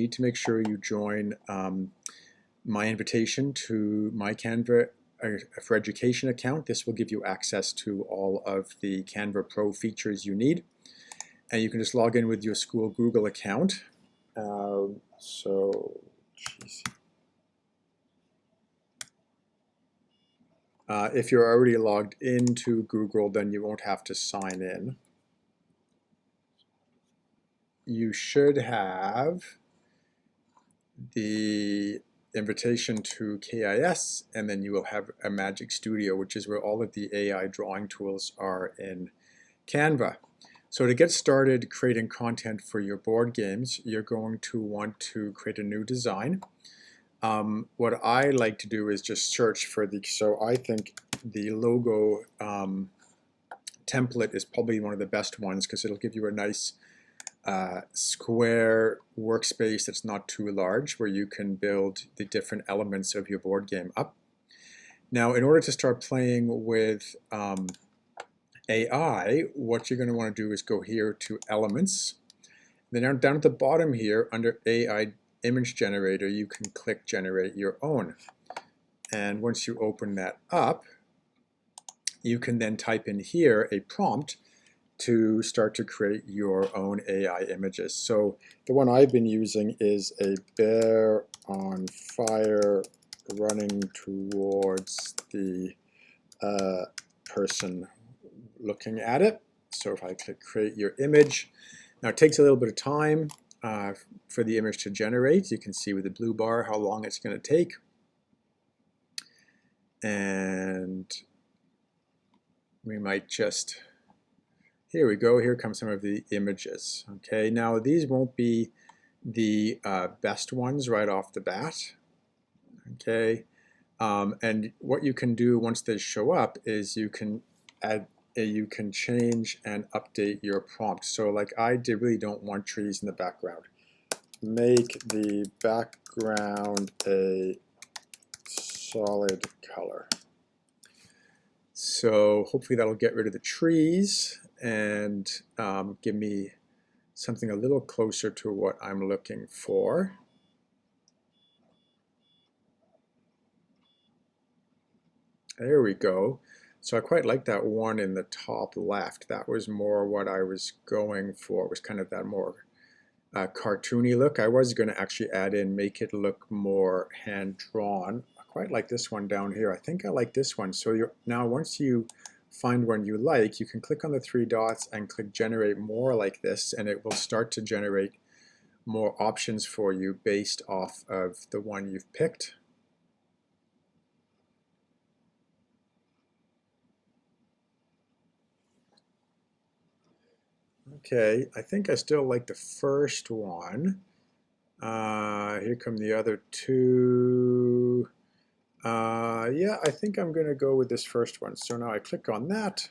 need to make sure you join my invitation to my Canva for Education account. This will give you access to all of the Canva Pro features you need. And you can just log in with your school Google account. If you're already logged into Google, then you won't have to sign in. You should have the invitation to KIS, and then you will have a Magic Studio, which is where all of the AI drawing tools are in Canva. So to get started creating content for your board games, you're going to want to create a new design. What I like to do is just search for so I think the logo template is probably one of the best ones because it'll give you a nice square workspace that's not too large where you can build the different elements of your board game up. Now, in order to start playing with AI, what you're going to want to do is go here to Elements. Then down at the bottom here, under AI Image Generator, you can click Generate Your Own. And once you open that up, you can then type in here a prompt to start to create your own AI images. So the one I've been using is a bear on fire running towards the person looking at it. So if I click create your image, now it takes a little bit of time for the image to generate. You can see with the blue bar how long it's going to take. And we might just, here we go, here come some of the images. Okay, now these won't be the best ones right off the bat. Okay, and what you can do once they show up is you can change and update your prompt. So like I really don't want trees in the background. Make the background a solid color. So hopefully that'll get rid of the trees and give me something a little closer to what I'm looking for. There we go. So I quite like that one in the top left. That was more what I was going for. It was kind of that more cartoony look. I was going to actually add in, make it look more hand-drawn. I quite like this one down here. I think I like this one. So now once you find one you like, you can click on the three dots and click generate more like this, and it will start to generate more options for you based off of the one you've picked. Okay, I think I still like the first one. Here come the other two. Yeah, I think I'm going to go with this first one. So now I click on that,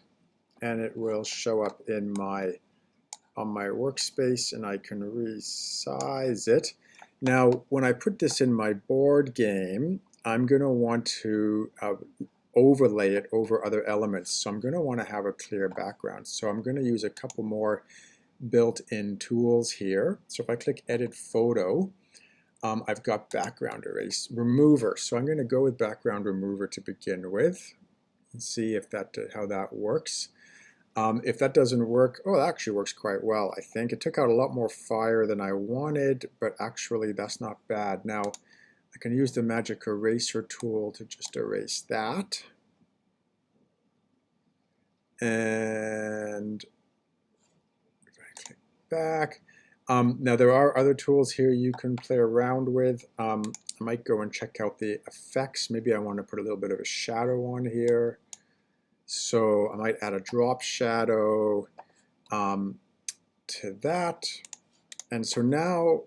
and it will show up in on my workspace, and I can resize it. Now, when I put this in my board game, I'm going to want to overlay it over other elements. So I'm going to want to have a clear background. So I'm going to use a couple more built-in tools here. So if I click Edit Photo, I've got Background Erase Remover. So I'm going to go with Background Remover to begin with and see if how that works. If that doesn't work, oh, that actually works quite well, I think. It took out a lot more fire than I wanted, but actually that's not bad. Now, I can use the Magic Eraser tool to just erase that. And if I click back, now there are other tools here you can play around with. I might go and check out the effects. Maybe I want to put a little bit of a shadow on here. So I might add a drop shadow to that. And so now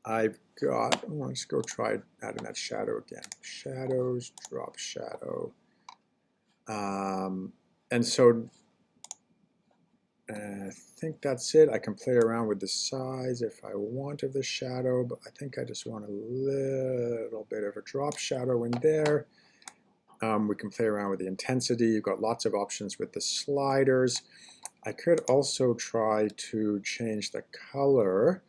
I've got, let's go try adding that shadow again. Shadows, drop shadow. And so I think that's it. I can play around with the size if I want of the shadow, but I think I just want a little bit of a drop shadow in there. We can play around with the intensity. You've got lots of options with the sliders. I could also try to change the color,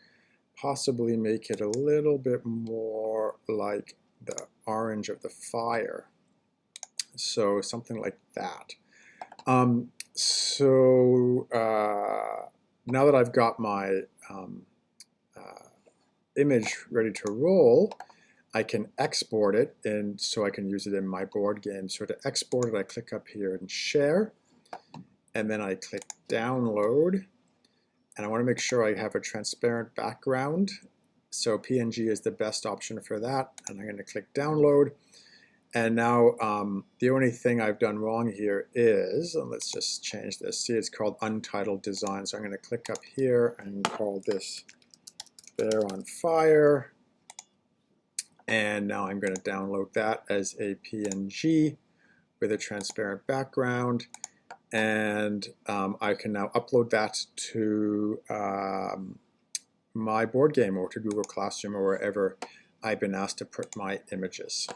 possibly make it a little bit more like the orange of the fire. So something like that. Now that I've got my image ready to roll, I can export it, and so I can use it in my board game. So to export it, I click up here and share, and then I click download, and I want to make sure I have a transparent background. So PNG is the best option for that, and I'm going to click download. And now the only thing I've done wrong here is, and let's just change this, see, it's called Untitled Design. So I'm going to click up here and call this Bear on Fire. And now I'm going to download that as a PNG with a transparent background. And I can now upload that to my board game or to Google Classroom or wherever I've been asked to put my images.